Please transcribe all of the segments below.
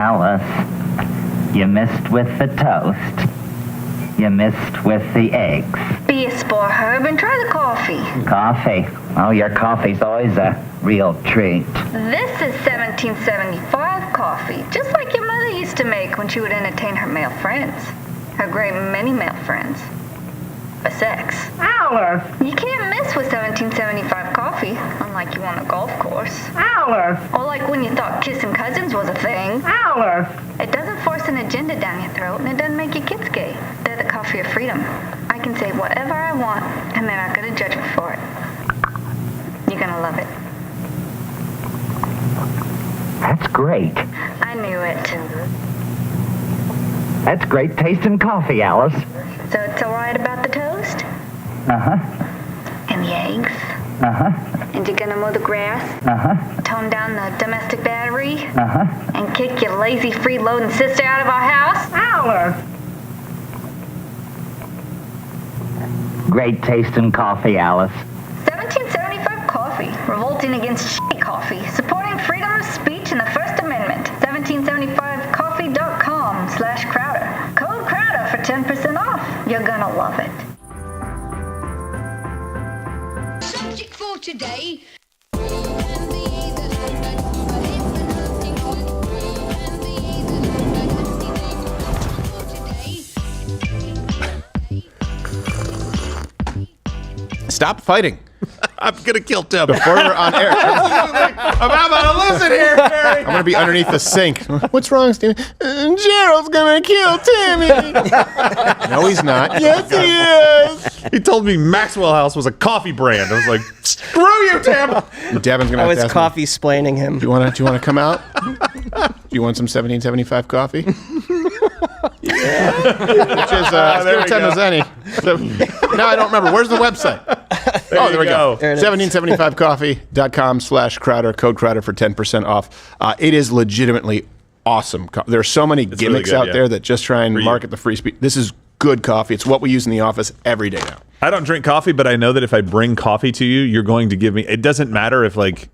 Alice, you missed with the toast. You missed with the eggs. Be a sport, Herb, and try the coffee. Coffee? Oh, your coffee's always a real treat. This is 1775 coffee, just like your mother used to make when she would entertain her male friends. Her great many male friends. For sex. Alice! You can't miss with 1775 coffee, unlike you on a golf course. Alice! Or like when you thought kissing cousins was a thing. Alice! It doesn't force an agenda down your throat, and it doesn't make your kids gay. They're the coffee of freedom. I can say whatever I want, and they're not going to judge me for it. You're going to love it. That's great. I knew it. That's great tasting coffee, Alice. So it's all right about the toast? Uh-huh. And the eggs? Uh-huh. And you're going to mow the grass? Uh-huh. Tone down the domestic battery? Uh-huh. And kick your lazy, free-loading sister out of our house? Alice! Great tasting coffee, Alice. 1775 coffee, revolting against shitty coffee, supporting freedom of speech and the First Amendment. 1775coffee.com/Crowder. Code Crowder for 10% off. You're gonna love it. Subject for today. Stop fighting. I'm going to kill Tim. Before we're on air. I'm about to listen here, Harry. I'm going to be underneath the sink. What's wrong, Steve? Gerald's going to kill Timmy. No, he's not. Yes, he is. He told me Maxwell House was a coffee brand. I was like, screw you, Tim. Devin's going I to was ask coffee splaining him. Do you want to come out? Do you want some 1775 coffee? Yeah. Which is as good a time as any. So, now I don't remember. Where's the website? There we go. 1775coffee.com/Crowder. Code Crowder for 10% off. It is legitimately awesome. There are so many gimmicks really good, out there that just try and market the free speech. This is good coffee. It's what we use in the office every day now. I don't drink coffee, but I know that if I bring coffee to you, you're going to give me. It doesn't matter if like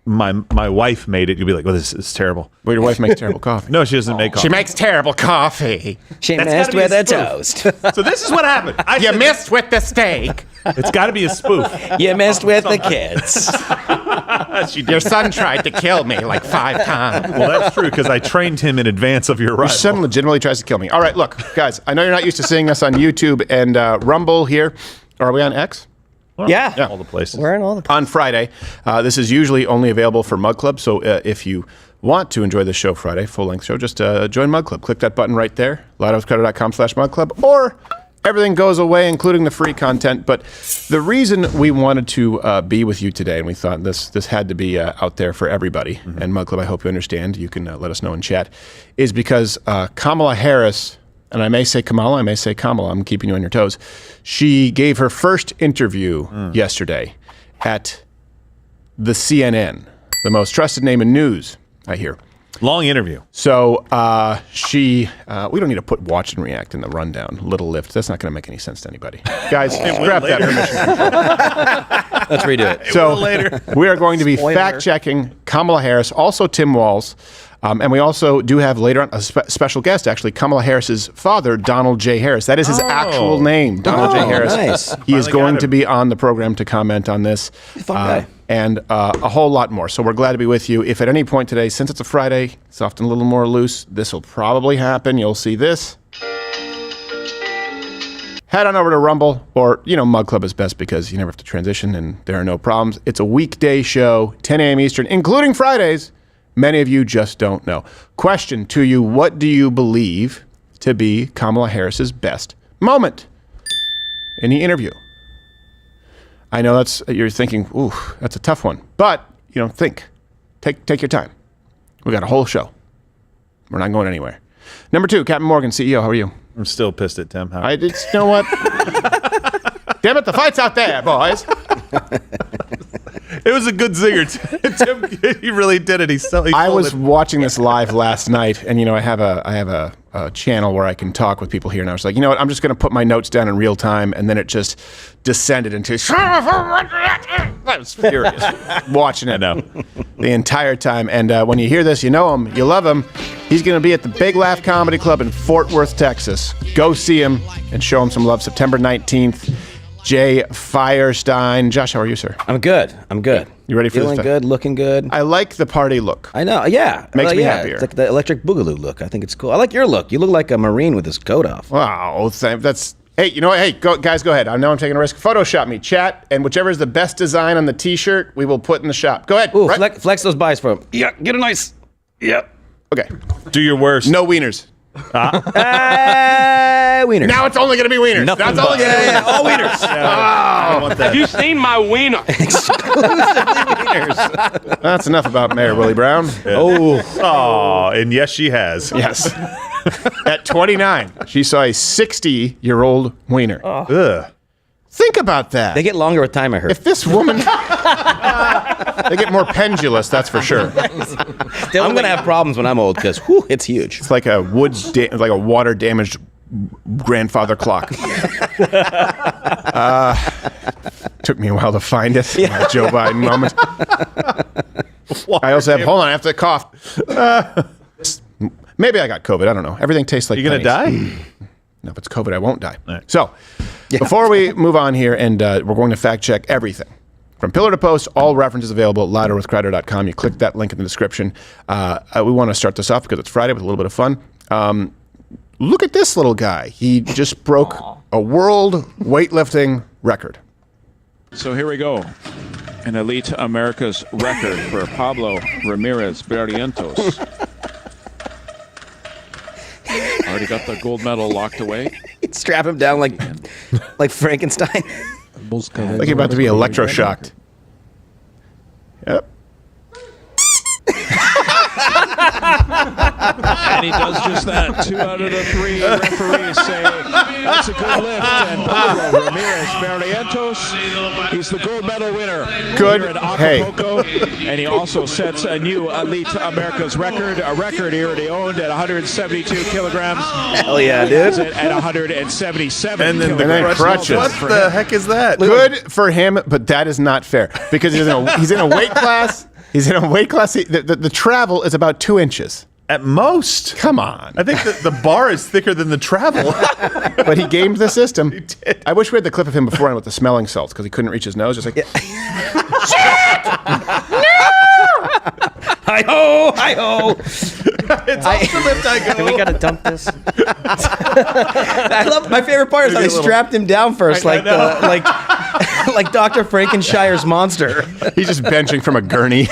my wife made it. You'll be like, "Well, this is terrible." Well, your wife makes terrible coffee. No, she doesn't make coffee. She makes terrible coffee. She That's messed gotta be with a a spoof. toast. So this is what happened. You missed with the steak. It's got to be a spoof. You messed with the kids. Your son tried to kill me like 5 times. Well, that's true because I trained him in advance of your Your arrival. son legitimately tries to kill me. All right, look, guys, I know you're not used to seeing us on YouTube and Rumble here. Are we on X? Well, Yeah. all the places. We're in all the places. On Friday. This is usually only available for Mug Club, so if you want to enjoy the show Friday, full-length show, just join Mug Club. Click that button right there, lighthousecrowder.com/Mug Club, or everything goes away, including the free content. But the reason we wanted to be with you today, and we thought this had to be out there for everybody, and Mug Club, I hope you understand, you can let us know in chat, is because Kamala Harris, and I may say Kamala, I may say Kamala, I'm keeping you on your toes, she gave her first interview yesterday at the CNN, the most trusted name in news, I hear. Long interview. So we don't need to put watch and react in the rundown, little lift. That's not going to make any sense to anybody. Guys, grab that permission. Let's redo it. So we are going to be fact-checking Kamala Harris, also Tim Walz, and we also do have later on a special guest, actually, Kamala Harris's father, Donald J. Harris. That is his actual name, Donald J. Harris. Nice. He is Finally going got to him. be on the program to comment on this. Fun guy. And a whole lot more. So we're glad to be with you. If at any point today, since it's a Friday, it's often a little more loose, this will probably happen. You'll see this. Head on over to Rumble, or, Mug Club is best because you never have to transition and there are no problems. It's a weekday show, 10 a.m. Eastern, including Fridays. Many of you just don't know. Question to you, what do you believe to be Kamala Harris's best moment in the interview? I know you're thinking, ooh, that's a tough one. But, think. Take your time. We got a whole show. We're not going anywhere. Number 2, Captain Morgan, CEO, how are you? I'm still pissed at Tim. You know what? Damn it, the fight's out there, boys. It was a good zinger. Tim, he really did it. I was watching this live last night, and I have a channel where I can talk with people here, and I was like, you know what? I'm just going to put my notes down in real time, and then it just descended into. I was furious watching it. I know. the entire time. And when you hear this, you know him, you love him. He's going to be at the Big Laugh Comedy Club in Fort Worth, Texas. Go see him and show him some love. September 19th. Jay Firestine. Josh, how are you, sir? I'm good. You ready for Feeling this? good, looking good. I like the party look. I know, yeah. Makes me happier. It's like the electric boogaloo look. I think it's cool. I like your look. You look like a Marine with his coat off. Wow, that's... Hey, you know what? Hey, guys, go ahead. I know I'm taking a risk. Photoshop me, chat, and whichever is the best design on the T-shirt, we will put in the shop. Go ahead. Ooh, Right? flex those buys for him. Yeah, get a nice... Yep. Okay. Do your worst. No wieners. Wieners. Now it's only going to be wieners. Nothing That's all but- it's going to be. Yeah, all wieners. I don't want that. Have you seen my wiener? Wieners. That's enough about Mayor Willie Brown. Oh, and yes, she has. Yes. At 29, she saw a 60-year-old wiener. Ugh. Think about that. They get longer with time, I heard. If this woman... they get more pendulous, that's for sure. I'm going to have problems when I'm old because, it's huge. It's like a like a water-damaged grandfather clock. Took me a while to find it. My Joe Biden moment. I also have... Hold on, I have to cough. Maybe I got COVID. I don't know. Everything tastes like You gonna pennies. die? No, if it's COVID, I won't die. Right. So, before we move on here, and we're going to fact check everything. From pillar to post, all references available at louderwithcrowder.com. You click that link in the description. We want to start this off because it's Friday with a little bit of fun. Look at this little guy. He just broke a world weightlifting record. So here we go. An Elite America's record for Pablo Ramirez Barrientos. Already got the gold medal locked away. Strap him down like Frankenstein. Like you're about to be electroshocked. Yep. And he does just that. 2 out of the 3 referees say that's a good lift. And Pablo Ramirez Barrientos, he's the gold medal winner. Good. Here in Hey. Acapulco. And he also sets a new Elite America's record, a record he already owned at 172 kilograms. Hell yeah, dude. At 177 And then the kilograms. crutches. What the heck is that? Good for him, but that is not fair because he's in a weight class. He's in a weight class. The travel is about 2 inches. At most. Come on. I think that the bar is thicker than the travel. But he gamed the system. He did. I wish we had the clip of him beforehand with the smelling salts because he couldn't reach his nose. Just like, Hi-ho, hi-ho. It's off the lift I go. We got to dump this. I love my favorite part is how they strapped him down first, like Dr. Frankenshire's monster. he's just benching from a gurney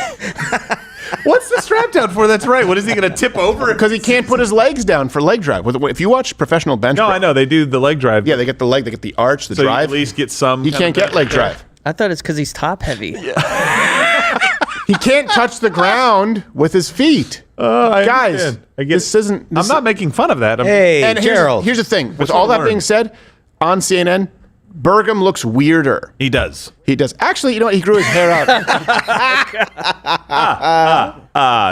What's the strap down for? That's right. What is he going to tip over? because he can't put his legs down for leg drive. If you watch professional bench, No, I know. They do the leg drive. Yeah, they get the leg, they get the arch, the So you drive. at least get some. He kind can't of get leg drive. I thought it's because he's top heavy. He can't touch the ground with his feet. I Guys, understand. I get this isn't. I'm not making fun of that. Hey, And Gerald. here's the thing. With That's all what I that being learned. said, on CNN, Burgum looks weirder. He does. He does. Actually, you know what? He grew his hair out.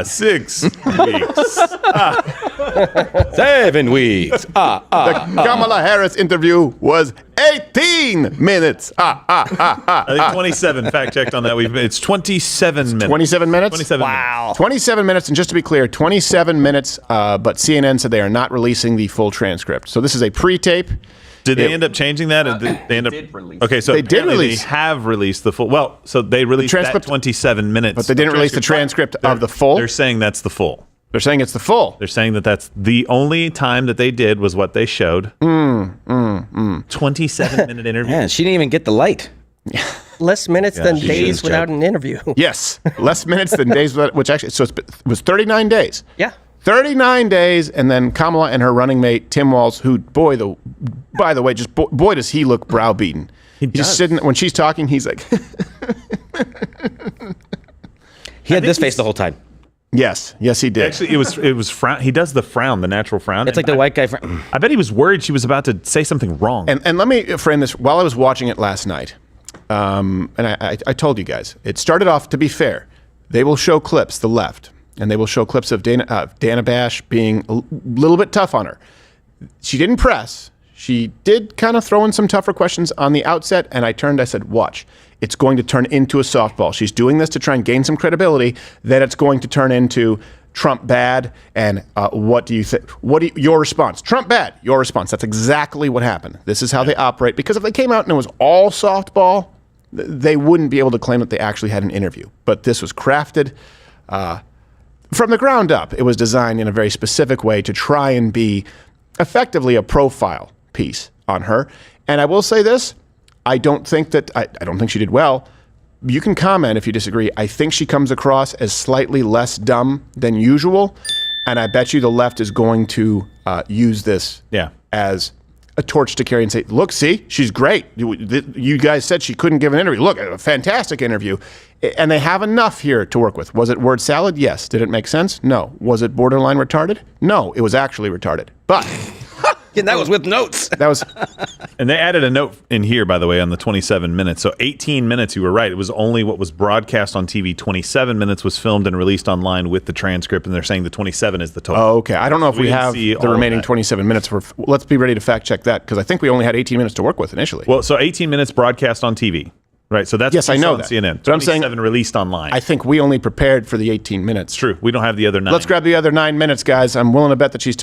6 weeks. 7 weeks. Kamala Harris interview was 18 minutes. I think 27. Fact checked on that. It's 27 minutes. 27 minutes? 27 minutes. 27 minutes, and just to be clear, 27 minutes, but CNN said they are not releasing the full transcript. So this is a pre-tape. Did they end up changing that? Or did they end up? Okay, so They did apparently release. They have released the full. Well, so they released that transcript- 27 minutes, But they didn't release the transcript of the full. They're saying that's the full. They're saying it's the full. They're saying that that's the only time that they did was what they showed. 27-minute interview. Man, she didn't even get the light. Less minutes than she days is without an interview. Yes, less minutes than days, which actually, so it was 39 days. Yeah. 39 days, and then Kamala and her running mate, Tim Walz, who, by the way, just boy, does he look browbeaten. He's just sitting, when she's talking, he's like, He had this face the whole time. yes, he did. Actually, it was frown. He does the frown, the natural frown. It's like the white guy from... I bet he was worried she was about to say something wrong. And let me frame this. While I was watching it last night, and I told you guys, it started off, to be fair, they will show clips, the left, and they will show clips of Dana Bash being a little bit tough on her. She didn't press. She did kind of throw in some tougher questions on the outset, and I said, watch. It's going to turn into a softball. She's doing this to try and gain some credibility. Then it's going to turn into Trump bad, and what do you think? Your response? Trump bad. Your response. That's exactly what happened. This is how they operate. Because if they came out and it was all softball, they wouldn't be able to claim that they actually had an interview. But this was crafted from the ground up. It was designed in a very specific way to try and be effectively a profile piece on her. And I will say this. I don't think she did well. You can comment if you disagree. I think she comes across as slightly less dumb than usual. And I bet you the left is going to use this as a torch to carry and say, look, see, she's great. You guys said she couldn't give an interview. Look, a fantastic interview. And they have enough here to work with. Was it word salad? Yes. Did it make sense? No. Was it borderline retarded? No, it was actually retarded. But... And that was with notes. And they added a note in here, by the way, on the 27 minutes. So 18 minutes, you were right. It was only what was broadcast on TV. 27 minutes was filmed and released online with the transcript, and they're saying the 27 is the total. Oh, okay. I don't know if we have the remaining 27 minutes. Let's be ready to fact check that, because I think we only had 18 minutes to work with initially. Well, so 18 minutes broadcast on TV. Right, so that's yes, I know that. CNN. But I'm saying released online. I think we only prepared for the 18 minutes. True, we don't have the other 9. Let's grab the other 9 minutes, guys. I'm willing to bet that she's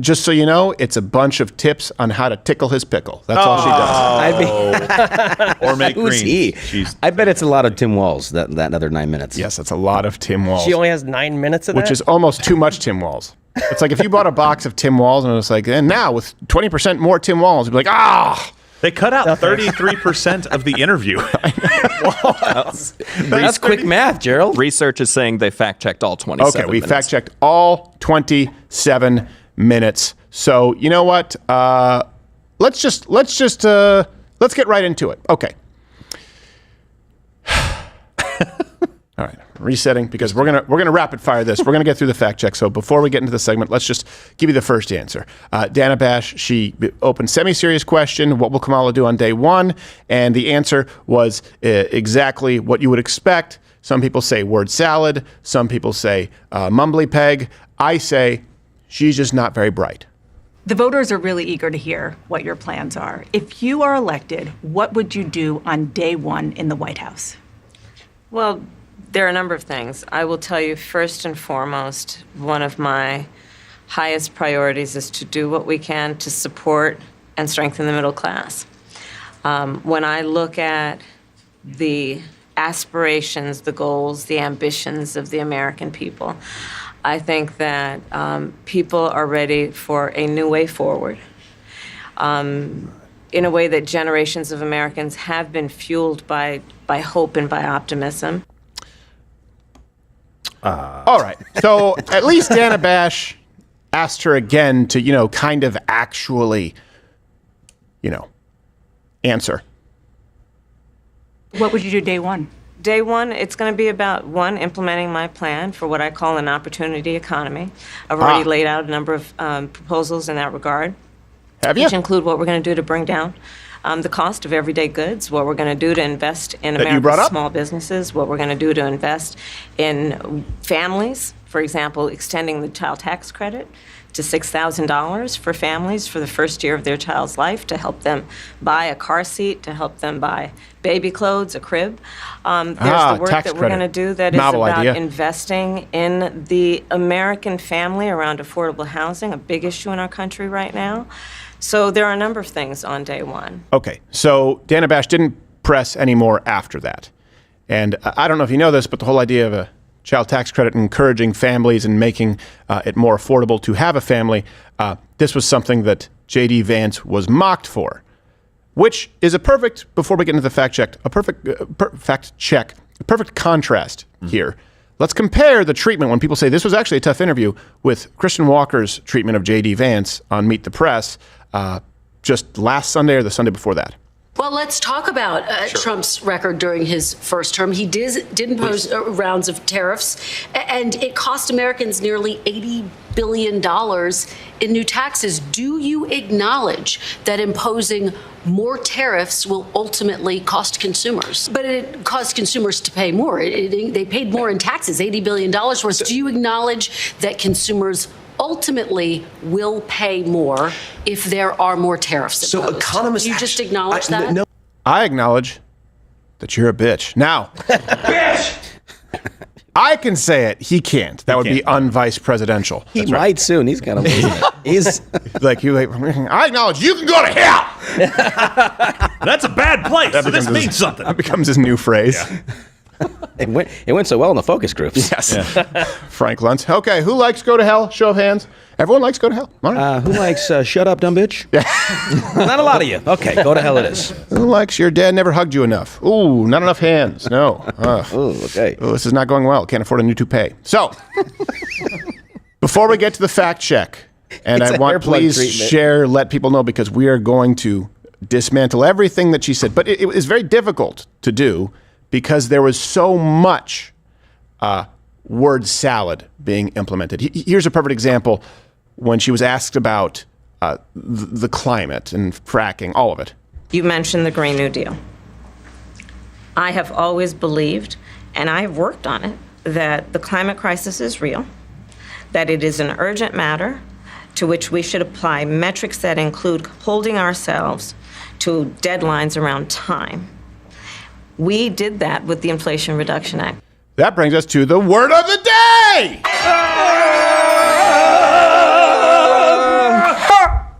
just so you know, it's a bunch of tips on how to tickle his pickle. That's all she does. Or make Who's greens. he? I bet it's a lot of Tim Walz. That other 9 minutes. Yes, that's a lot of Tim Walz. She only has 9 minutes of that? Which is almost too much Tim Walz. It's like if you bought a box of Tim Walz and it was like, and now with 20% more Tim Walz, you'd be like, They cut out 33% of the interview. That's quick math, Gerald. Research is saying they fact-checked all 27 minutes. Okay, we fact-checked all 27 minutes. So, you know what? Let's get right into it. Okay. All right, resetting, because we're gonna rapid fire this. We're gonna get through the fact check. So before we get into the segment, let's just give you the first answer. Dana Bash, she opened semi-serious question: what will Kamala do on day 1? And the answer was exactly what you would expect. Some people say word salad. Some people say mumbly peg. I say she's just not very bright. The voters are really eager to hear what your plans are. If you are elected, what would you do on day 1 in the White House? Well, there are a number of things. I will tell you, first and foremost, one of my highest priorities is to do what we can to support and strengthen the middle class. When I look at the aspirations, the goals, the ambitions of the American people, I think that people are ready for a new way forward, in a way that generations of Americans have been fueled by hope and by optimism. All right. So at least Dana Bash asked her again to, kind of actually, answer. What would you do day 1? Day 1, it's going to be about, 1, implementing my plan for what I call an opportunity economy. I've already laid out a number of proposals in that regard. Have you? Which include what we're going to do to bring down the cost of everyday goods, what we're going to do to invest in America's small businesses, what we're going to do to invest in families, for example, extending the child tax credit to $6,000 for families for the first year of their child's life, to help them buy a car seat, to help them buy baby clothes, a crib. There's the work that we're going to do that is about investing in the American family around affordable housing, a big issue in our country right now. So there are a number of things on day 1. Okay, so Dana Bash didn't press anymore after that. And I don't know if you know this, but the whole idea of a child tax credit encouraging families and making it more affordable to have a family, this was something that J.D. Vance was mocked for, which is before we get into the fact check, a perfect contrast here. Let's compare the treatment when people say this was actually a tough interview with Christian Walker's treatment of J.D. Vance on Meet the Press just last Sunday or the Sunday before that. Well, let's talk about Trump's record during his first term. He did impose rounds of tariffs, and it cost Americans nearly $80 billion in new taxes. Do you acknowledge that imposing more tariffs will ultimately cost consumers? But it caused consumers to pay more. They paid more in taxes, $80 billion worth. Do you acknowledge that consumers ultimately will pay more if there are more tariffs imposed. So economists... You just acknowledge that? No. I acknowledge that you're a bitch. Now, bitch! I can say it. He can't. That would be unvice presidential. He might soon. He's going to lose it. He's like, I acknowledge you can go to hell. That's a bad place. So this means something. That becomes his new phrase. Yeah. It went so well in the focus groups. Yes. Yeah. Frank Luntz. Okay, who likes go to hell? Show of hands. Everyone likes go to hell. Who likes shut up, dumb bitch? Yeah. Not a lot of you. Okay, go to hell it is. Who likes your dad never hugged you enough? Ooh, not enough hands. No. Ooh, okay. Ooh, this is not going well. Can't afford a new toupee. So, before we get to the fact check, and I want please let people know because we are going to dismantle everything that she said. But it is very difficult to do because there was so much word salad being implemented. Here's a perfect example when she was asked about the climate and fracking, all of it. You mentioned the Green New Deal. I have always believed, and I have worked on it, that the climate crisis is real, that it is an urgent matter to which we should apply metrics that include holding ourselves to deadlines around time. We did that with the Inflation Reduction Act. That brings us to the word of the day!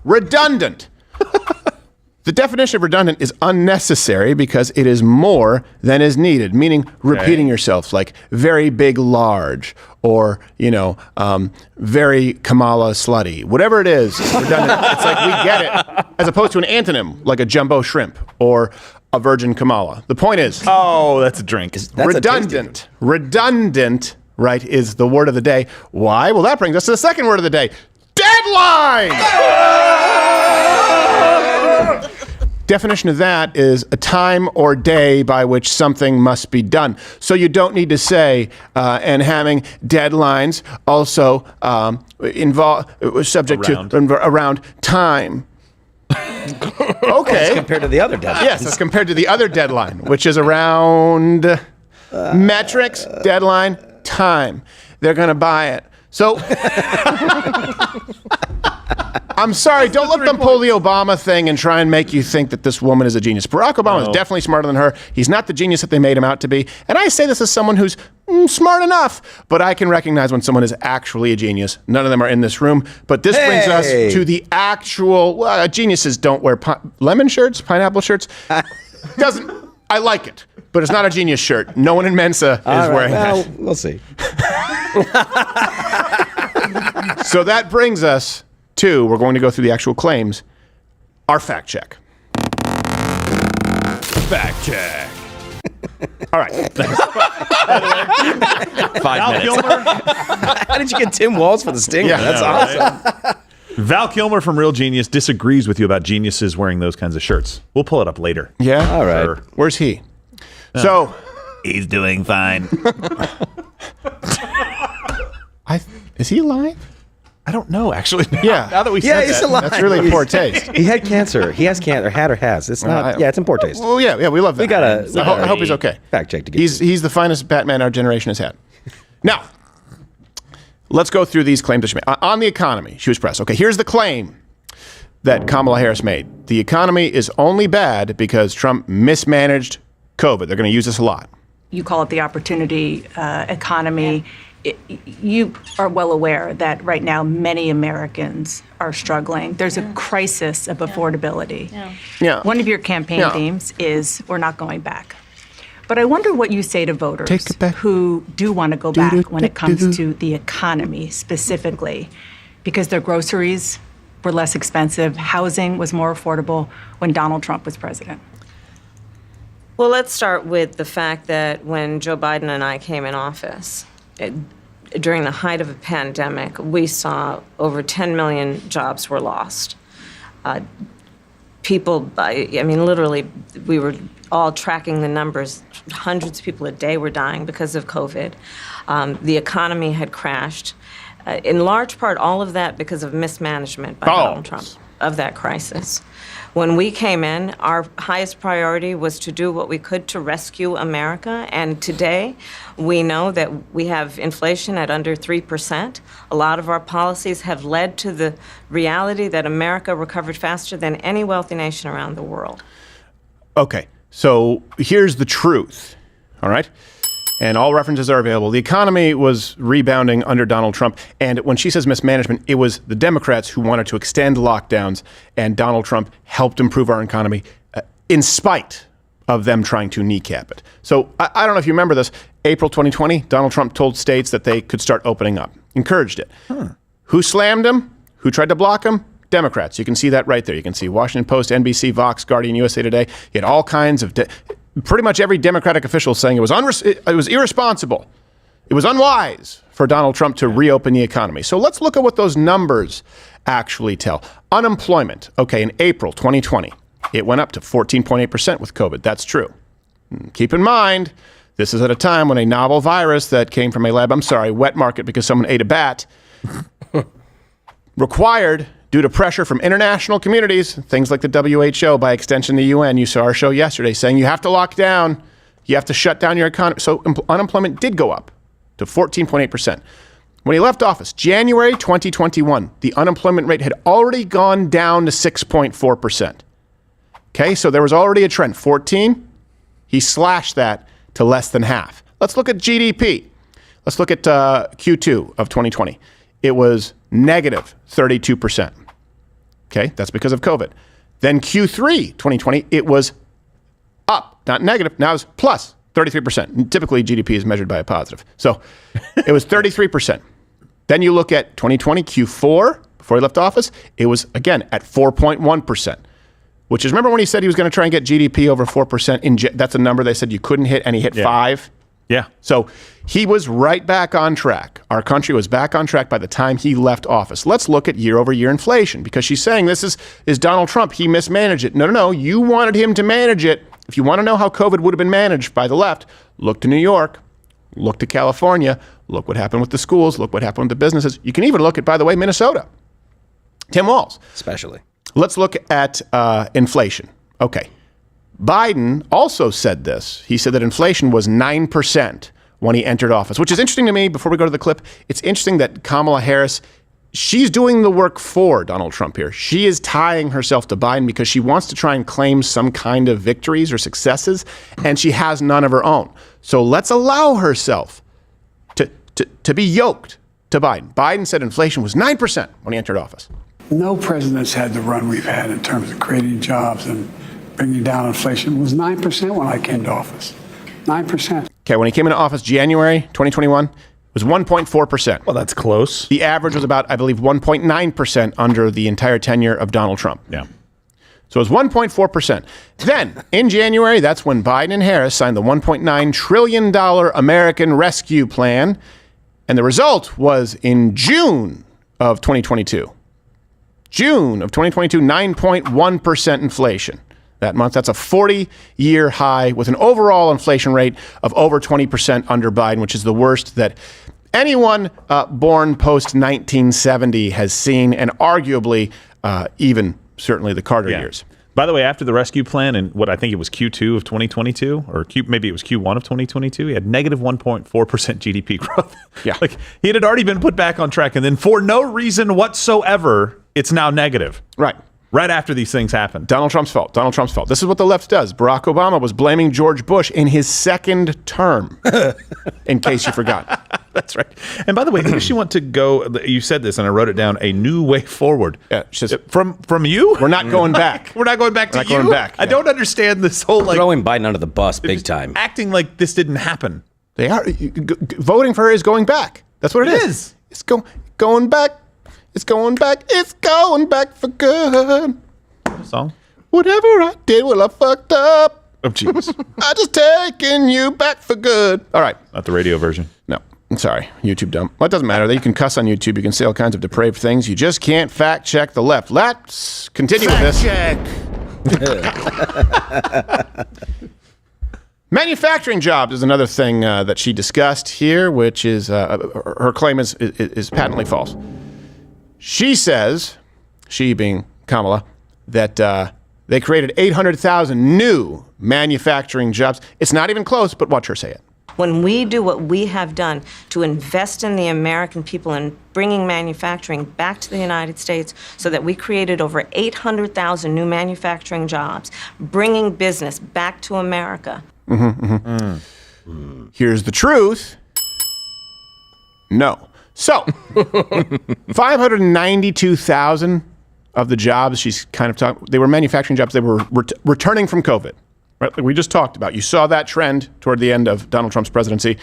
Redundant. The definition of redundant is unnecessary because it is more than is needed, meaning repeating yourself, like very big, large, or, very Kamala slutty. Whatever it is, redundant. It's like we get it, as opposed to an antonym, like a jumbo shrimp or a virgin Kamala. The point is... Oh, that's a drink. That's redundant. Redundant, right, is the word of the day. Why? Well, that brings us to the second word of the day. Deadline! Definition of that is a time or day by which something must be done. So you don't need to say, and having deadlines also subject to around time. Okay. As compared to the other deadline. Yes, as compared to the other deadline, which is around metrics, deadline, time. They're going to buy it. So, I'm sorry, don't let them pull the Obama thing and try and make you think that this woman is a genius. Barack Obama is definitely smarter than her. He's not the genius that they made him out to be. And I say this as someone who's smart enough, but I can recognize when someone is actually a genius. None of them are in this room. But this brings us to the actual, geniuses don't wear lemon shirts, pineapple shirts. I like it, but it's not a genius shirt. No one in Mensa is wearing that. We'll see. So that brings us to, we're going to go through the actual claims, our fact check. Fact check. All right. 5 minutes. How did you get Tim Walz for the stinger? Yeah, that's awesome. Right? Val Kilmer from Real Genius disagrees with you about geniuses wearing those kinds of shirts. We'll pull it up later. Yeah? All right. Sure. Where's he? So, he's doing fine. Is he alive? I don't know, actually. Yeah. Now that we said he's that, alive. That's really poor taste. He had cancer. He has cancer, had or has. It's not. It's in poor taste. Well, yeah, we love that. I hope he's okay. Fact check to get. He's the finest Batman our generation has had. Now, let's go through these claims that she made. On the economy, she was pressed. Okay, here's the claim that Kamala Harris made. The economy is only bad because Trump mismanaged COVID. They're going to use this a lot. You call it the opportunity economy. You are well aware that right now many Americans are struggling. There's a crisis of affordability. Yeah. One of your campaign themes is we're not going back. But I wonder what you say to voters who do want to go back when it comes to the economy specifically, because their groceries were less expensive, housing was more affordable when Donald Trump was president. Well, let's start with the fact that when Joe Biden and I came in office, during the height of a pandemic, we saw over 10 million jobs were lost. People, literally, we were all tracking the numbers. Hundreds of people a day were dying because of COVID. The economy had crashed. In large part, all of that because of mismanagement by Donald Trump. of that crisis. When we came in, our highest priority was to do what we could to rescue America. And today, we know that we have inflation at under 3%. A lot of our policies have led to the reality that America recovered faster than any wealthy nation around the world. Okay, so here's the truth, all right? And all references are available. The economy was rebounding under Donald Trump. And when she says mismanagement, it was the Democrats who wanted to extend lockdowns, and Donald Trump helped improve our economy in spite of them trying to kneecap it. So I don't know if you remember this. April 2020, Donald Trump told states that they could start opening up, encouraged it. Who slammed him? Who tried to block him? Democrats. You can see that right there. You can see Washington Post, NBC, Vox, Guardian, USA Today. You had all kinds of... pretty much every Democratic official saying it was irresponsible. It was unwise for Donald Trump to reopen the economy. So let's look at what those numbers actually tell. Unemployment. Okay, in April 2020, it went up to 14.8% with COVID. That's true. Keep in mind, this is at a time when a novel virus that came from a lab, wet market because someone ate a bat, required, due to pressure from international communities, things like the WHO, by extension the UN, you saw our show yesterday, saying you have to lock down, you have to shut down your economy. So unemployment did go up to 14.8%. When he left office, January 2021, the unemployment rate had already gone down to 6.4%. Okay, so there was already a trend. 14, he slashed that to less than half. Let's look at GDP. Let's look at Q2 of 2020. It was negative 32%. Okay, that's because of COVID. Then Q3 2020, it was up, not negative. Now it's plus 33%. And typically, GDP is measured by a positive. So it was 33%. Then you look at 2020 Q4, before he left office, it was, again, at 4.1%, which is, remember when he said he was going to try and get GDP over 4%? That's a number they said you couldn't hit, and he hit 5. Yeah. So he was right back on track. Our country was back on track by the time he left office. Let's look at year-over-year inflation, because she's saying this is Donald Trump. He mismanaged it. No. You wanted him to manage it. If you want to know how COVID would have been managed by the left, look to New York, look to California, look what happened with the schools, look what happened with the businesses. You can even look at, by the way, Minnesota. Tim Walz. Especially. Let's look at inflation. Okay. Biden also said this. He said that inflation was 9% when he entered office, which is interesting to me. Before we go to the clip, it's interesting that Kamala Harris, she's doing the work for Donald Trump here. She is tying herself to Biden because she wants to try and claim some kind of victories or successes, and she has none of her own. So let's allow herself to be yoked to Biden. Biden said inflation was 9% when he entered office. No president's had the run we've had in terms of creating jobs and bringing down inflation. It was 9% when I came to office. 9%. Okay, when he came into office, January 2021, it was 1.4%. Well, that's close. The average was about, I believe, 1.9% under the entire tenure of Donald Trump. Yeah. So it was 1.4%. Then, in January, that's when Biden and Harris signed the $1.9 trillion American Rescue Plan. And the result was in June of 2022. June of 2022, 9.1% inflation. That month. That's a 40-year high with an overall inflation rate of over 20% under Biden, which is the worst that anyone born post-1970 has seen, and arguably even certainly the Carter years. By the way, after the rescue plan and what I think it was Q2 of 2022, or maybe it was Q1 of 2022, he had negative 1.4% GDP growth. Yeah. Like he had already been put back on track, and then for no reason whatsoever, it's now negative. Right. Right after these things happened. Donald Trump's fault. Donald Trump's fault. This is what the left does. Barack Obama was blaming George Bush in his second term, in case you forgot. That's right. And by the way, does she want to go, you said this and I wrote it down, a new way forward. Yeah, just, from you? We're not going back. We're not going back to We're not you? going back. I don't understand this whole throwing Biden under the bus big time. Acting like this didn't happen. They are. Voting for her is going back. That's what it is. It's going back. It's going back. It's going back for good. Song? Whatever I did, well, I fucked up. Oh, jeez. I just taking you back for good. All right. Not the radio version. No. I'm sorry. YouTube dumb. Well, it doesn't matter. You can cuss on YouTube. You can say all kinds of depraved things. You just can't fact check the left. Let's continue with this. Manufacturing jobs is another thing that she discussed here, which is her claim is patently false. She says, she being Kamala, that they created 800,000 new manufacturing jobs. It's not even close, but watch her say it. When we do what we have done to invest in the American people and bringing manufacturing back to the United States so that we created over 800,000 new manufacturing jobs, bringing business back to America. Here's the truth. No. So, 592,000 of the jobs she's kind of talking, they were manufacturing jobs. They were returning from COVID. Right, like we just talked about. You saw that trend toward the end of Donald Trump's presidency.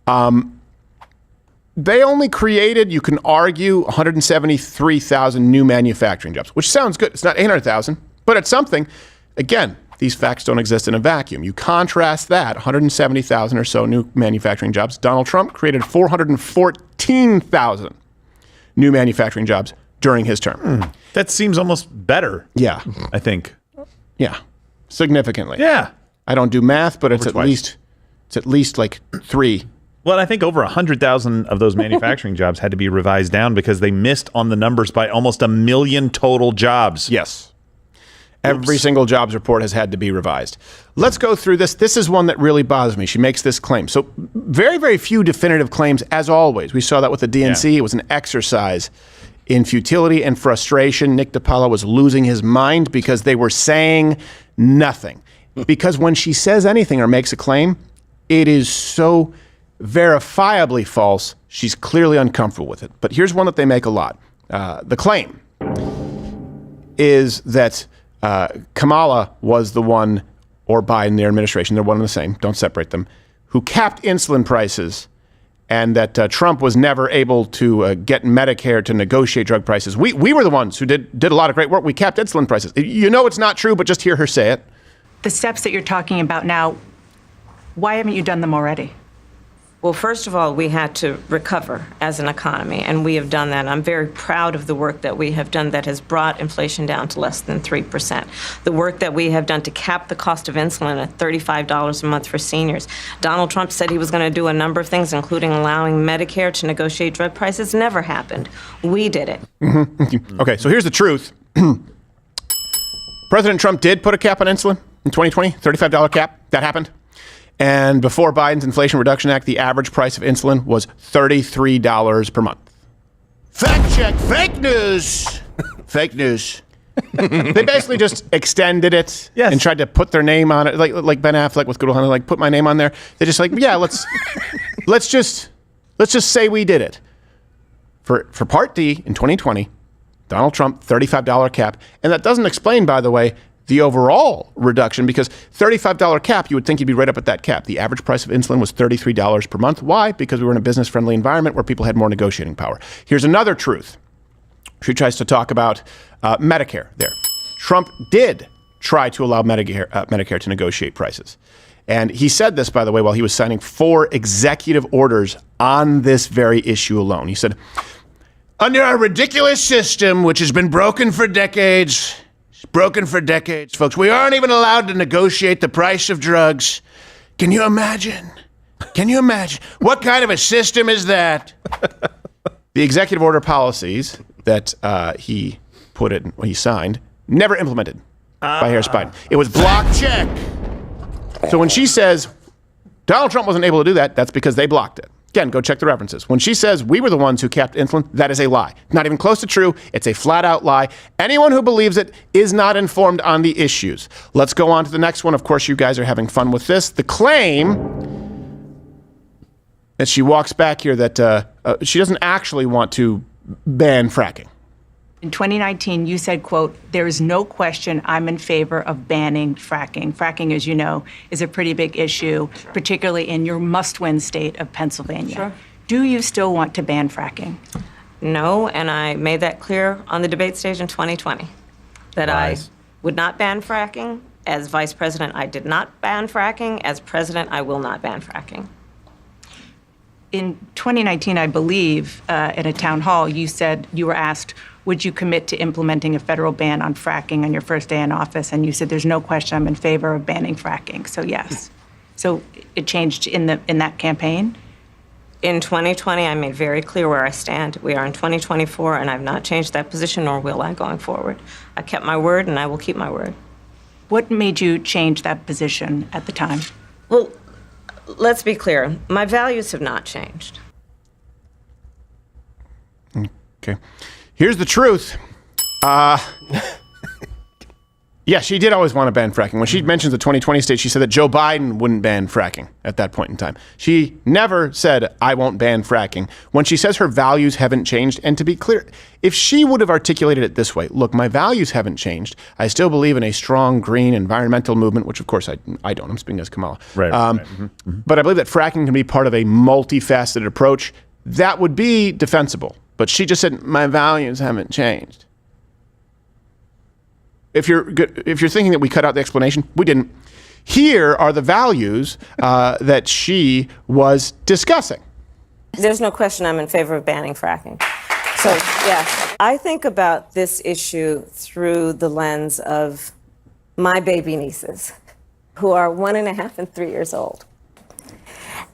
They only created, you can argue, 173,000 new manufacturing jobs, which sounds good. It's not 800,000, but it's something. Again, these facts don't exist in a vacuum. You contrast that, 170,000 or so new manufacturing jobs. Donald Trump created 414,000 new manufacturing jobs during his term. That seems almost better. Yeah. I think. Yeah. Significantly. Yeah. I don't do math, but it's at least like 3. Well, I think over 100,000 of those manufacturing jobs had to be revised down because they missed on the numbers by almost 1 million total jobs. Yes. Every single jobs report has had to be revised. Let's go through this. This is one that really bothers me. She makes this claim. So very, very few definitive claims, as always. We saw that with the DNC. Yeah. It was an exercise in futility and frustration. Nick DiPaolo was losing his mind because they were saying nothing. Because when she says anything or makes a claim, it is so verifiably false. She's clearly uncomfortable with it. But here's one that they make a lot. The claim is that Kamala was the one, or Biden, their administration, they're one and the same, don't separate them, who capped insulin prices, and that Trump was never able to get Medicare to negotiate drug prices. We were the ones who did a lot of great work. We capped insulin prices. You know it's not true, but just hear her say it. The steps that you're talking about now, why haven't you done them already? Well, first of all, we had to recover as an economy, and we have done that. I'm very proud of the work that we have done that has brought inflation down to less than 3%. The work that we have done to cap the cost of insulin at $35 a month for seniors. Donald Trump said he was going to do a number of things, including allowing Medicare to negotiate drug prices. Never happened. We did it. Okay, so here's the truth. President Trump did put a cap on insulin in 2020, $35 cap. That happened. And before Biden's Inflation Reduction Act, the average price of insulin was $33 per month. Fact check, fake news. Fake news. They basically just extended it and tried to put their name on it, like Ben Affleck with Good Will Hunting, like put my name on there. They just like, yeah, let's just say we did it. For Part D in 2020, Donald Trump, $35 cap. And that doesn't explain, by the way, the overall reduction, because $35 cap, you would think you'd be right up at that cap. The average price of insulin was $33 per month. Why? Because we were in a business-friendly environment where people had more negotiating power. Here's another truth. She tries to talk about Medicare there. Trump did try to allow Medicare to negotiate prices. And he said this, by the way, while he was signing 4 executive orders on this very issue alone. He said, under our ridiculous system, which has been broken for decades, folks. We aren't even allowed to negotiate the price of drugs. Can you imagine? What kind of a system is that? The executive order policies that he signed, never implemented by Harris-Biden. It was block check. So when she says Donald Trump wasn't able to do that, that's because they blocked it. Again, go check the references. When she says we were the ones who capped insulin, that is a lie. Not even close to true. It's a flat-out lie. Anyone who believes it is not informed on the issues. Let's go on to the next one. Of course, you guys are having fun with this. The claim that she walks back here that she doesn't actually want to ban fracking. In 2019, you said, quote, there is no question I'm in favor of banning fracking. Fracking, as you know, is a pretty big issue, particularly in your must-win state of Pennsylvania. Sure. Do you still want to ban fracking? No, and I made that clear on the debate stage in 2020, that I would not ban fracking. As vice president, I did not ban fracking. As president, I will not ban fracking. In 2019, I believe, at a town hall, you said you were asked, would you commit to implementing a federal ban on fracking on your first day in office? And you said, there's no question I'm in favor of banning fracking. So yes. So it changed in that campaign? In 2020, I made very clear where I stand. We are in 2024, and I've not changed that position, nor will I going forward. I kept my word, and I will keep my word. What made you change that position at the time? Well, let's be clear. My values have not changed. Okay. Here's the truth. Yeah, she did always want to ban fracking. When she mentions the 2020 state, she said that Joe Biden wouldn't ban fracking at that point in time. She never said, I won't ban fracking. When she says her values haven't changed, and to be clear, if she would have articulated it this way, look, my values haven't changed. I still believe in a strong green environmental movement, which of course I don't. I'm speaking as Kamala. Right. But I believe that fracking can be part of a multifaceted approach. That would be defensible. But she just said, my values haven't changed. If you're thinking that we cut out the explanation, we didn't. Here are the values that she was discussing. There's no question I'm in favor of banning fracking. So, yeah, I think about this issue through the lens of my baby nieces, who are 1.5 and 3 years old.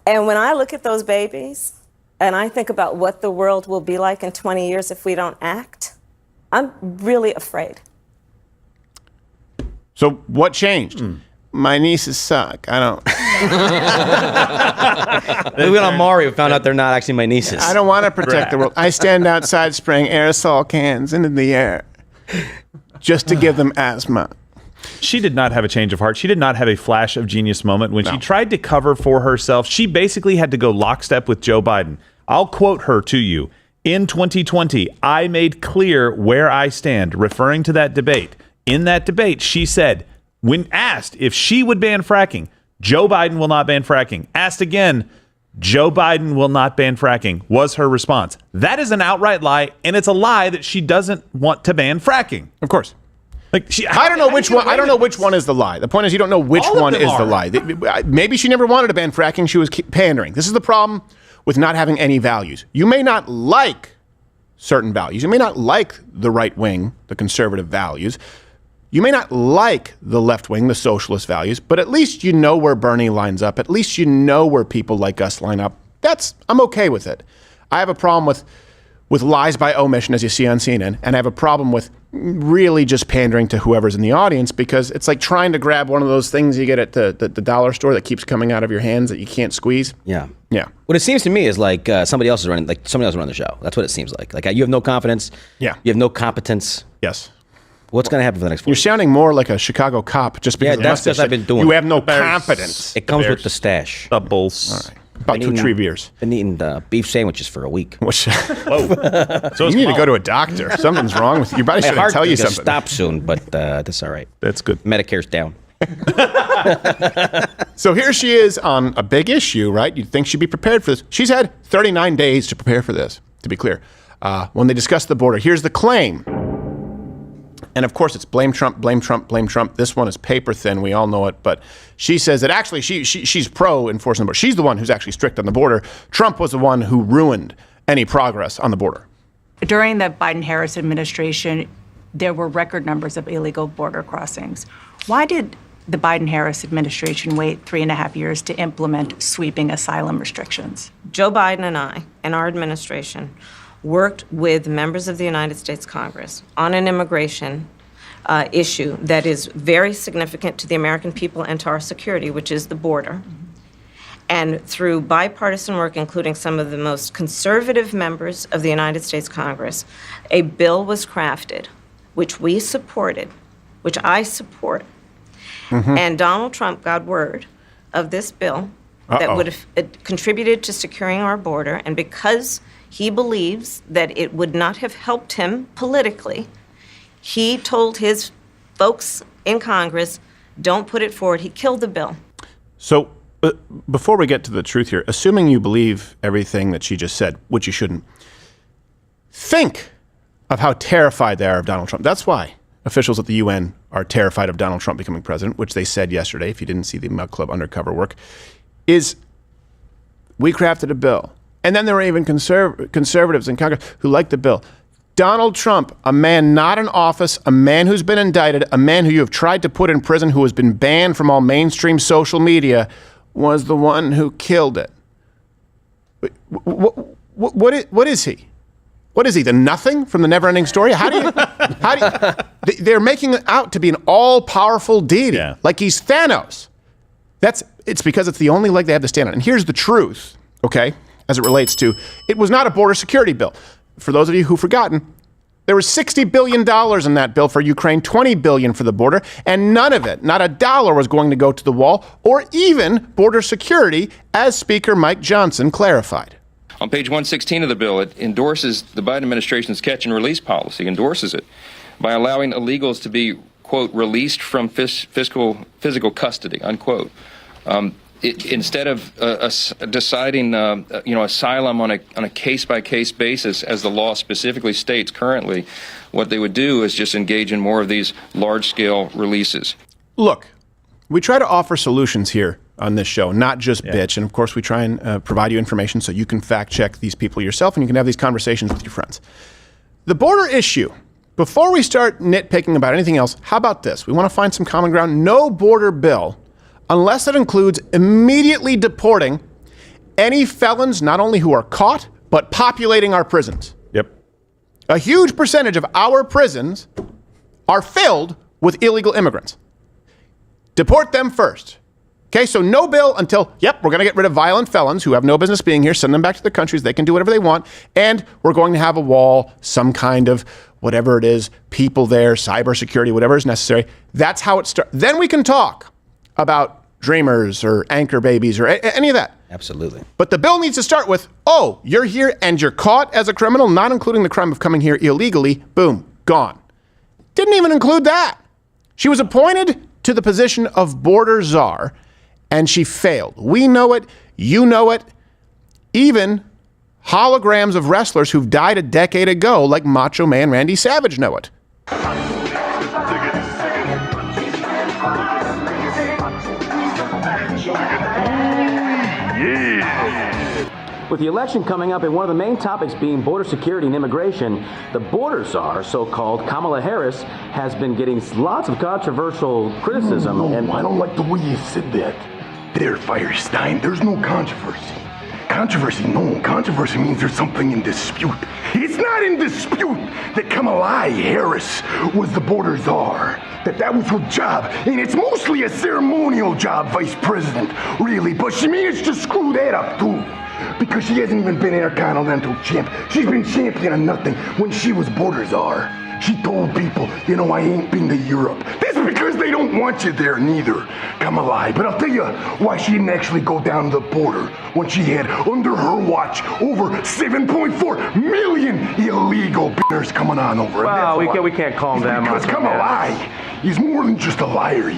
And when I look at those babies, and I think about what the world will be like in 20 years if we don't act, I'm really afraid. So what changed? My nieces suck. I don't. We went on Mario, found out they're not actually my nieces. I don't want to protect the world. I stand outside spraying aerosol cans into the air just to give them asthma. She did not have a change of heart. She did not have a flash of genius moment. When she tried to cover for herself, she basically had to go lockstep with Joe Biden. I'll quote her to you. In 2020, I made clear where I stand, referring to that debate. In that debate, she said, when asked if she would ban fracking, Joe Biden will not ban fracking. Asked again, Joe Biden will not ban fracking, was her response. That is an outright lie, and it's a lie that she doesn't want to ban fracking. Of course. Like I don't know which one. I don't know which one is the lie. The point is, you don't know which one is the lie. Maybe she never wanted to ban fracking. She was pandering. This is the problem with not having any values. You may not like certain values. You may not like the right wing, the conservative values. You may not like the left wing, the socialist values, but at least you know where Bernie lines up. At least you know where people like us line up. I'm okay with it. I have a problem with lies by omission, as you see on CNN, and I have a problem with really just pandering to whoever's in the audience, because it's like trying to grab one of those things you get at the dollar store that keeps coming out of your hands that you can't squeeze. Yeah. Yeah. What it seems to me is like somebody else is running the show. That's what it seems like. Like you have no confidence. Yeah. You have no competence. Yes. What's going to happen for the next 4 years? You're sounding more like a Chicago cop just because that's what I've been doing. You have no confidence. It comes with the stash. Doubles. All right. About 2 3 beers. Been eating beef sandwiches for a week. Whoa. So you need to go to a doctor. Something's wrong with you. Your body should tell you something. Stop soon, but that's all right. That's good. Medicare's down. So here she is on a big issue, right? You'd think she'd be prepared for this. She's had 39 days to prepare for this, to be clear. When they discussed the border, here's the claim. And of course, it's blame Trump, blame Trump, blame Trump. This one is paper thin. We all know it. But she says that actually she's pro enforcing the border. She's the one who's actually strict on the border. Trump was the one who ruined any progress on the border. During the Biden-Harris administration, there were record numbers of illegal border crossings. Why did the Biden-Harris administration wait 3.5 years to implement sweeping asylum restrictions? Joe Biden and I, and our administration, worked with members of the United States Congress on an immigration issue that is very significant to the American people and to our security, which is the border. And through bipartisan work, including some of the most conservative members of the United States Congress, a bill was crafted, which we supported, which I support. And Donald Trump got word of this bill that would have contributed to securing our border, and because he believes that it would not have helped him politically, he told his folks in Congress, don't put it forward. He killed the bill. So before we get to the truth here, assuming you believe everything that she just said, which you shouldn't, think of how terrified they are of Donald Trump. That's why officials at the UN are terrified of Donald Trump becoming president, which they said yesterday, if you didn't see the Mug Club undercover work, is we crafted a bill. And then there were even conservatives in Congress who liked the bill. Donald Trump, a man not in office, a man who's been indicted, a man who you have tried to put in prison, who has been banned from all mainstream social media, was the one who killed it. What is he? What is he? The nothing from the Never-Ending Story? They're making it out to be an all-powerful deity, like he's Thanos. It's because it's the only leg they have to stand on. And here's the truth, okay, as it relates to, it was not a border security bill. For those of you who've forgotten, there was $60 billion in that bill for Ukraine, $20 billion for the border, and none of it, not a dollar, was going to go to the wall or even border security, as Speaker Mike Johnson clarified. On page 116 of the bill, it endorses the Biden administration's catch and release policy, endorses it by allowing illegals to be, quote, released from physical custody, unquote. Instead of deciding, asylum on a case-by-case basis, as the law specifically states currently, what they would do is just engage in more of these large-scale releases. Look, we try to offer solutions here on this show, not just bitch. And of course, we try and provide you information so you can fact check these people yourself and you can have these conversations with your friends. The border issue, before we start nitpicking about anything else, how about this? We want to find some common ground. No border bill, unless it includes immediately deporting any felons, not only who are caught, but populating our prisons. Yep. A huge percentage of our prisons are filled with illegal immigrants. Deport them first. Okay, so no bill until, we're going to get rid of violent felons who have no business being here, send them back to their countries, they can do whatever they want, and we're going to have a wall, some kind of whatever it is, people there, cybersecurity, whatever is necessary. That's how it starts. Then we can talk about dreamers or anchor babies or any of that. Absolutely. But the bill needs to start with, you're here and you're caught as a criminal, not including the crime of coming here illegally, boom, gone. Didn't even include that. She was appointed to the position of border czar, and she failed. We know it. You know it. Even holograms of wrestlers who've died a decade ago, like Macho Man Randy Savage, know it. With the election coming up and one of the main topics being border security and immigration, the border czar, so-called Kamala Harris, has been getting lots of controversial criticism. No, I don't like the way you said that. There, Firestine, there's no controversy. Controversy means there's something in dispute. It's not in dispute that Kamala Harris was the border czar, that was her job, and it's mostly a ceremonial job, Vice President, really, but she managed to screw that up, too. Because she hasn't even been Intercontinental Champ. She's been champion of nothing when she was border czar. She told people, I ain't been to Europe. That's because they don't want you there, neither, Kamala. But I'll tell you why she didn't actually go down to the border when she had, under her watch, over 7.4 million illegal bidders coming on over. Well, we can't calm down. Because Kamala is more than just a liar,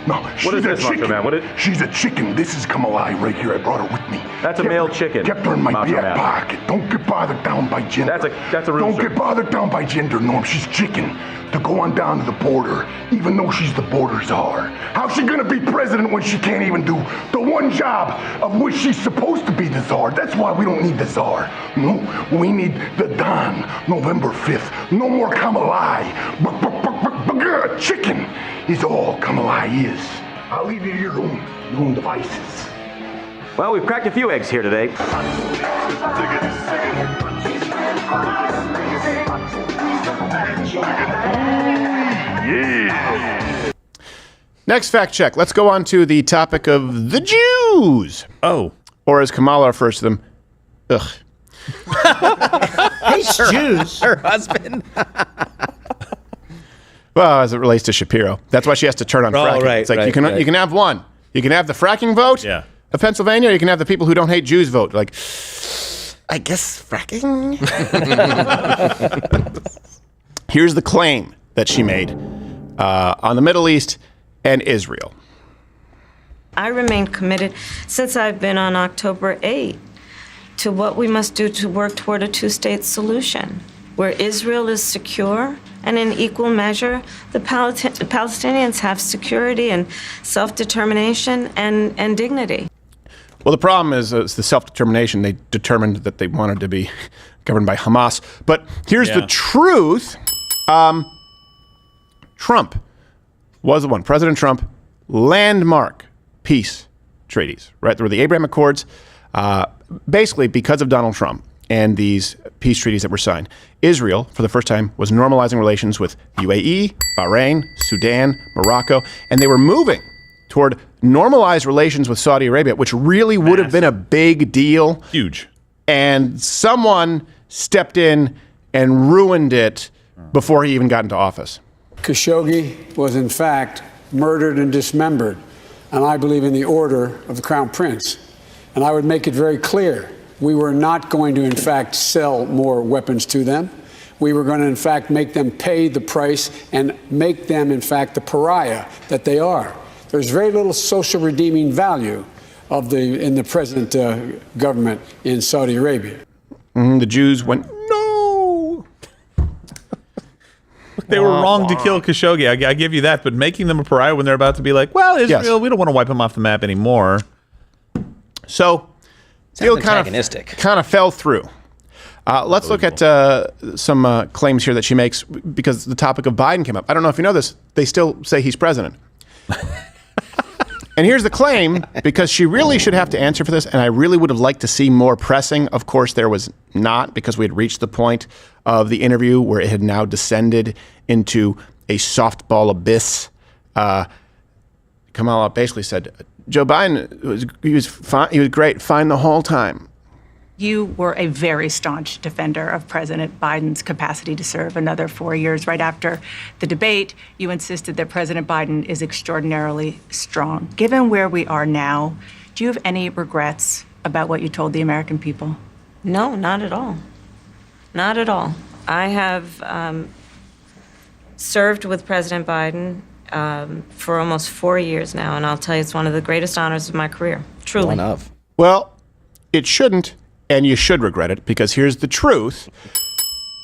No, she's a chicken. She's a chicken. This is Kamala right here. I brought her with me. That's a male chicken. Kept her in my back pocket. Don't get bothered down by gender. That's a real Don't get bothered down by gender, Norm. She's chicken to go on down to the border, even though she's the border czar. How's she gonna be president when she can't even do the one job of which she's supposed to be the czar? That's why we don't need the czar. No, we need the Don, November 5th. No more Kamala. Chicken is all Kamala is. I'll leave you to your own devices. Well, we've cracked a few eggs here today. Next fact check. Let's go on to the topic of the Jews. Or as Kamala refers to them, ugh. Hates Jews. Her husband. Well, as it relates to Shapiro. That's why she has to turn on fracking. Right, it's like you can have one. You can have the fracking vote of Pennsylvania, or you can have the people who don't hate Jews vote. Like, I guess fracking? Here's the claim that she made on the Middle East and Israel. I remain committed since I've been on October 8 to what we must do to work toward a two-state solution, where Israel is secure and in equal measure, the Palestinians have security and self-determination and dignity. Well, the problem is the self-determination. They determined that they wanted to be governed by Hamas. But here's the truth. Trump was the one. President Trump, landmark peace treaties, right? There were the Abraham Accords. basically, because of Donald Trump and these peace treaties that were signed, Israel, for the first time, was normalizing relations with UAE, Bahrain, Sudan, Morocco, and they were moving toward normalized relations with Saudi Arabia, which really would have been a big deal. Huge. And someone stepped in and ruined it before he even got into office. Khashoggi was, in fact, murdered and dismembered, and I believe in the order of the Crown Prince. And I would make it very clear, we were not going to, in fact, sell more weapons to them. We were going to, in fact, make them pay the price and make them, in fact, the pariah that they are. There's very little social redeeming value in the present government in Saudi Arabia. The Jews went, no. They were wrong to kill Khashoggi. I give you that. But making them a pariah when they're about to be like, well, Israel, we don't want to wipe them off the map anymore. So, deal kind of fell through. Let's look at some claims here that she makes because the topic of Biden came up. I don't know if you know this. They still say he's president. And here's the claim, because she really should have to answer for this, and I really would have liked to see more pressing. Of course, there was not, because we had reached the point of the interview where it had now descended into a softball abyss. Kamala basically said, Joe Biden, he was fine, he was great, fine the whole time. You were a very staunch defender of President Biden's capacity to serve another 4 years. Right after the debate, you insisted that President Biden is extraordinarily strong. Given where we are now, do you have any regrets about what you told the American people? No, not at all. Not at all. I have served with President Biden for almost 4 years now, and I'll tell you, it's one of the greatest honors of my career, truly. One of. Well, it shouldn't. And you should regret it, because here's the truth.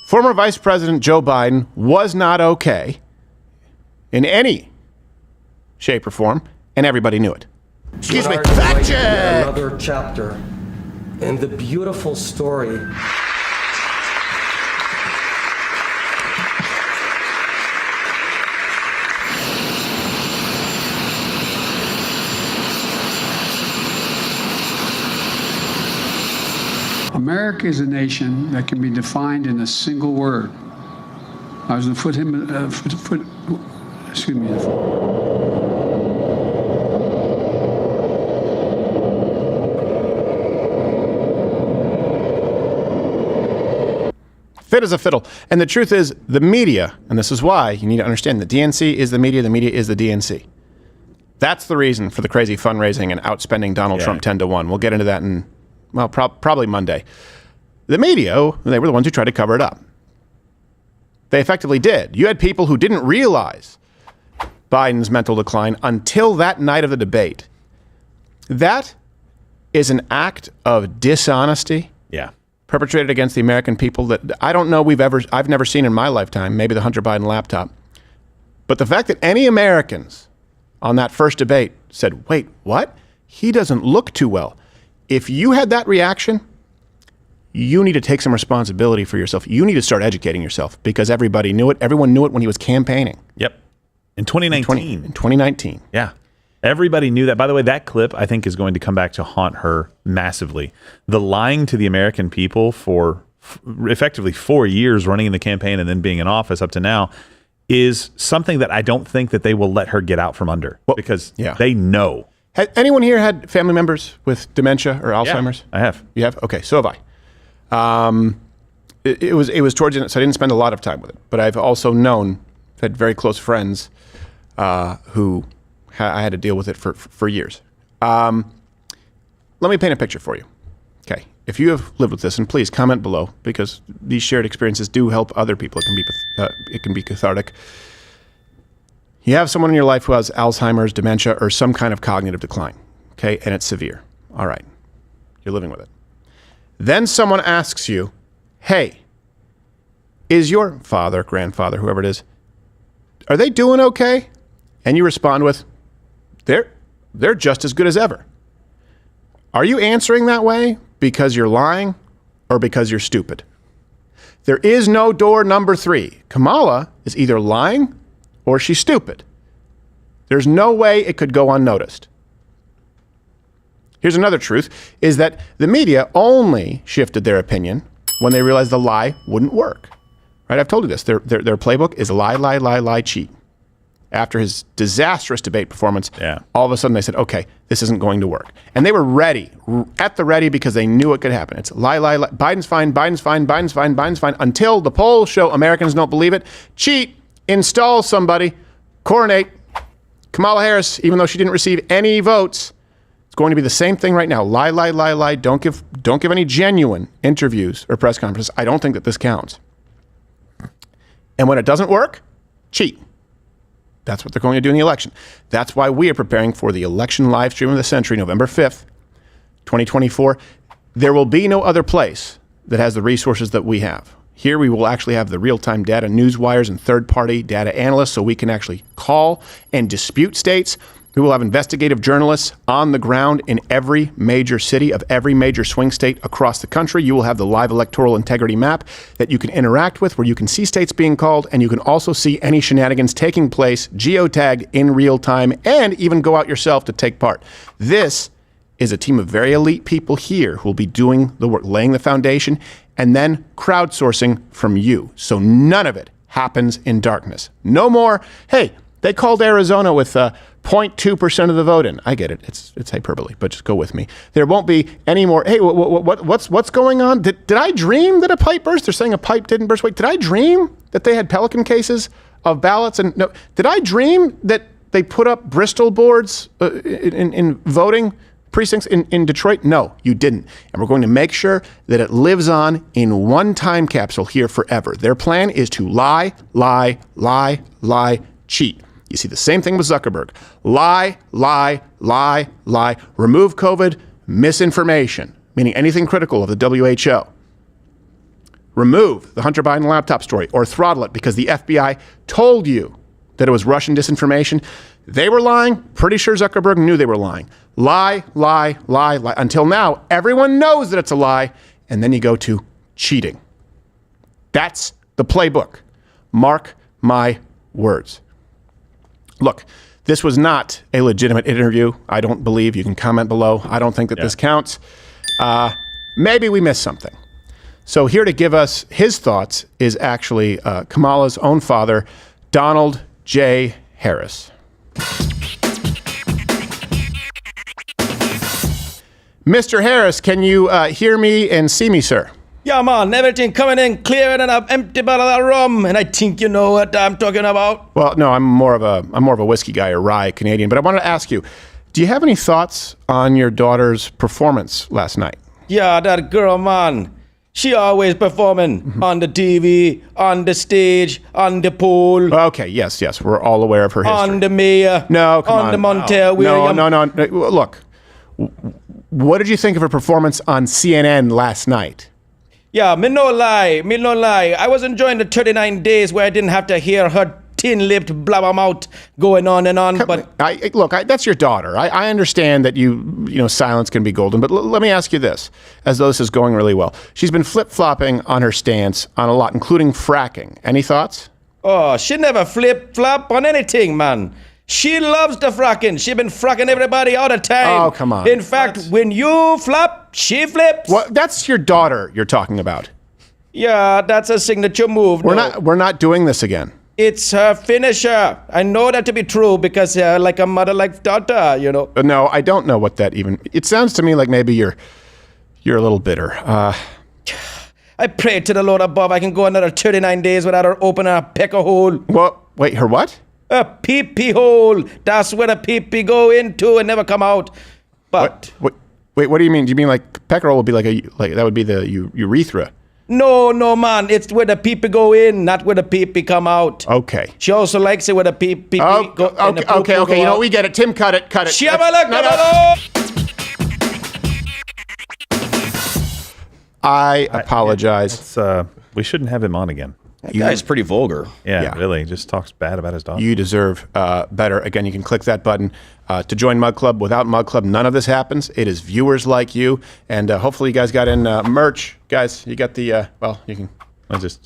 Former Vice President Joe Biden was not okay in any shape or form, and everybody knew it. Excuse me. Fact check! Another chapter in the beautiful story. America is a nation that can be defined in a single word. I was going to excuse me. Fit as a fiddle. And the truth is, the media, and this is why you need to understand, the DNC is the media is the DNC. That's the reason for the crazy fundraising and outspending Donald Trump 10-1. We'll get into that in, well, probably Monday. The media, they were the ones who tried to cover it up. They effectively did. You had people who didn't realize Biden's mental decline until that night of the debate. That is an act of dishonesty. Yeah. Perpetrated against the American people that I don't know I've never seen in my lifetime, maybe the Hunter Biden laptop. But the fact that any Americans on that first debate said, wait, what? He doesn't look too well. If you had that reaction, you need to take some responsibility for yourself. You need to start educating yourself, because everybody knew it. Everyone knew it when he was campaigning. Yep. In 2019. In 2019. Yeah. Everybody knew that. By the way, that clip, I think, is going to come back to haunt her massively. The lying to the American people for effectively 4 years running in the campaign and then being in office up to now is something that I don't think that they will let her get out from under, because they know. Has anyone here had family members with dementia or Alzheimer's? I have. You have? Okay, so have I. It was towards the end, so I didn't spend a lot of time with it. But I've also had very close friends who I had to deal with it for years. Let me paint a picture for you. Okay, if you have lived with this, and please comment below, because these shared experiences do help other people. It can be cathartic. You have someone in your life who has Alzheimer's, dementia, or some kind of cognitive decline, okay, and it's severe. All right, you're living with it. Then someone asks you, hey, is your father, grandfather, whoever it is, are they doing okay? And you respond with, they're just as good as ever. Are you answering that way because you're lying or because you're stupid? There is no door number 3. Kamala is either lying or she's stupid. There's no way it could go unnoticed. Here's another truth, is that the media only shifted their opinion when they realized the lie wouldn't work. Right? I've told you this. Their playbook is lie, cheat. After his disastrous debate performance, all of a sudden they said, okay, this isn't going to work. And they were ready, at the ready, because they knew it could happen. It's lie. Biden's fine, until the polls show Americans don't believe it. Cheat, install somebody, coronate Kamala Harris, even though she didn't receive any votes. It's going to be the same thing right now. Lie. Don't give any genuine interviews or press conferences. I don't think that this counts. And when it doesn't work, cheat. That's what they're going to do in the election. That's why we are preparing for the election live stream of the century, November 5th, 2024. There will be no other place that has the resources that we have. Here we will actually have the real-time data, news wires, and third-party data analysts, so we can actually call and dispute states. We will have investigative journalists on the ground in every major city of every major swing state across the country. You will have the live electoral integrity map that you can interact with, where you can see states being called, and you can also see any shenanigans taking place, geotagged in real time, and even go out yourself to take part. This is a team of very elite people here who will be doing the work, laying the foundation, and then crowdsourcing from you. So none of it happens in darkness. No more, hey, they called Arizona with 0.2% of the vote in. I get it. It's hyperbole, but just go with me. There won't be any more. Hey, what's going on? Did I dream that a pipe burst? They're saying a pipe didn't burst. Wait, did I dream that they had Pelican cases of ballots? And no, did I dream that they put up Bristol boards in voting precincts in Detroit? No, you didn't. And we're going to make sure that it lives on in one time capsule here forever. Their plan is to lie, cheat. You see the same thing with Zuckerberg. Lie. Remove COVID, misinformation, meaning anything critical of the WHO. Remove the Hunter Biden laptop story or throttle it because the FBI told you that it was Russian disinformation. They were lying. Pretty sure Zuckerberg knew they were lying. Lie. Until now, everyone knows that it's a lie. And then you go to cheating. That's the playbook. Mark my words. Look, this was not a legitimate interview. I don't believe. You can comment below. I don't think that this counts. Maybe we missed something. So here to give us his thoughts is actually Kamala's own father, Donald J. Harris. Mr. Harris, can you hear me and see me, sir? Yeah, man, everything coming in clear and an empty bottle of rum, and I think you know what I'm talking about. Well, no, I'm more of a whiskey guy, or rye Canadian. But I wanted to ask you, do you have any thoughts on your daughter's performance last night? Yeah, that girl, man. She always performing on the TV, on the stage, on the pool. Okay, yes, we're all aware of her history. On the mayor. No, come on. On the Montel William. No. Look, what did you think of her performance on CNN last night? Yeah, me no lie. I was enjoying the 39 days where I didn't have to hear her thin-lipped blabber mouth going on and on. That's your daughter. I understand that you silence can be golden, but let me ask you this, as though this is going really well. She's been flip-flopping on her stance on a lot, including fracking. Any thoughts? Oh, she never flip-flop on anything, man. She loves the fracking. She been fracking everybody all the time. Oh, come on. In fact, when you flop, she flips. What? That's your daughter you're talking about. Yeah, that's a signature move. We're not doing this again. It's her finisher. I know that to be true because like a mother, like daughter, you know. No, I don't know what that even. It sounds to me like maybe you're a little bitter. I pray to the Lord above I can go another 39 days without her opening a pecker hole. Well, wait, her what? A pee-pee hole. That's where the pee-pee go into and never come out. But wait, what do you mean? Do you mean like pecker hole would be like that would be the urethra? No, man. It's where the pee-pee go in, not where the pee-pee come out. Okay. She also likes it where the pee-pee go. Okay. You know, we get it. Tim, cut it. I apologize. We shouldn't have him on again. That guy's pretty vulgar. Yeah, really. Just talks bad about his daughter. You deserve better. Again, you can click that button to join Mug Club. Without Mug Club, none of this happens. It is viewers like you. And hopefully you guys got in merch. Guys, you got the, you can... Just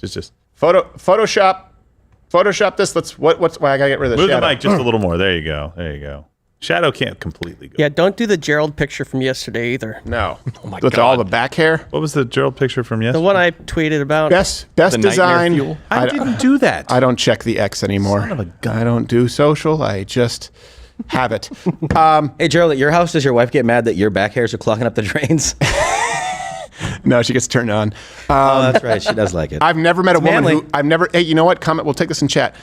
Photoshop this. Why I gotta get rid of the shadow. shadow. Move the mic just a little more. There you go. Shadow can't completely go. Yeah, don't do the Gerald picture from yesterday either. No. Oh my With God. all the back hair. What was the Gerald picture from yesterday? The one I tweeted about. Best The design. nightmare fuel. I didn't do that. I don't check the X anymore. Son of a gun. I don't do social. I just have it. Hey, Gerald, at your house, does your wife get mad that your back hairs are clogging up the drains? No, she gets turned on. Oh, that's right. She does like it. I've never met a woman manly. who Hey, you know what? Comment. We'll take this in chat.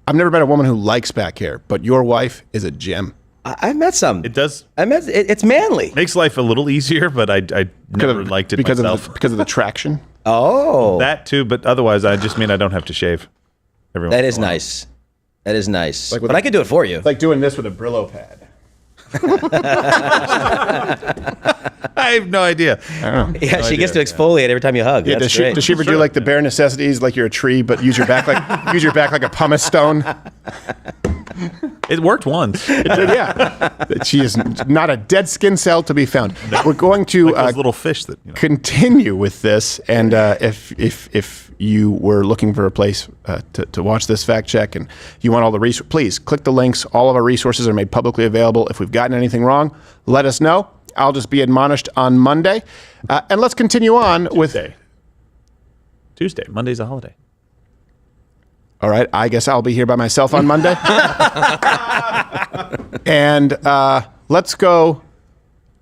I've never met a woman who likes back hair, but your wife is a gem. I met some. It does. It's manly. Makes life a little easier, but I never liked it myself. Because of the traction. Oh, that too, but otherwise, I just mean I don't have to shave. Every once that in a is while. nice. That is nice. Like with but I can do it for you. It's like doing this with a Brillo pad. I have no idea. I don't know. Yeah, she gets to exfoliate every time you hug. Yeah, That's does she ever do like the bare necessities, like you're a tree, but use your back like a pumice stone? It worked once. It did, yeah. She is not a dead skin cell to be found. We're going to Like those little fish that continue with this, and if you were looking for a place to watch this fact check, and you want all the resources, please click the links. All of our resources are made publicly available. If we've gotten anything wrong, let us know. I'll just be admonished on Monday, and let's continue on with Tuesday. Monday's a holiday. All right, I guess I'll be here by myself on Monday. And let's go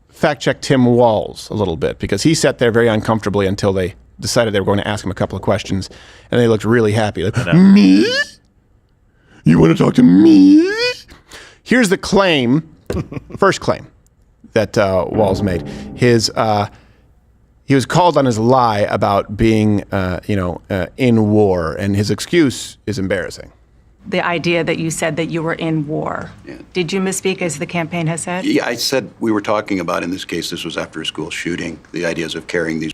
fact check Tim Walz a little bit, because he sat there very uncomfortably until they decided they were going to ask him a couple of questions, and they looked really happy. Like, me? You want to talk to me? Here's the claim, first claim that Walz made. He was called on his lie about being, in war, and his excuse is embarrassing. The idea that you said that you were in war. Yeah. Did you misspeak as the campaign has said? Yeah, I said we were talking about, in this case, this was after a school shooting, the ideas of carrying these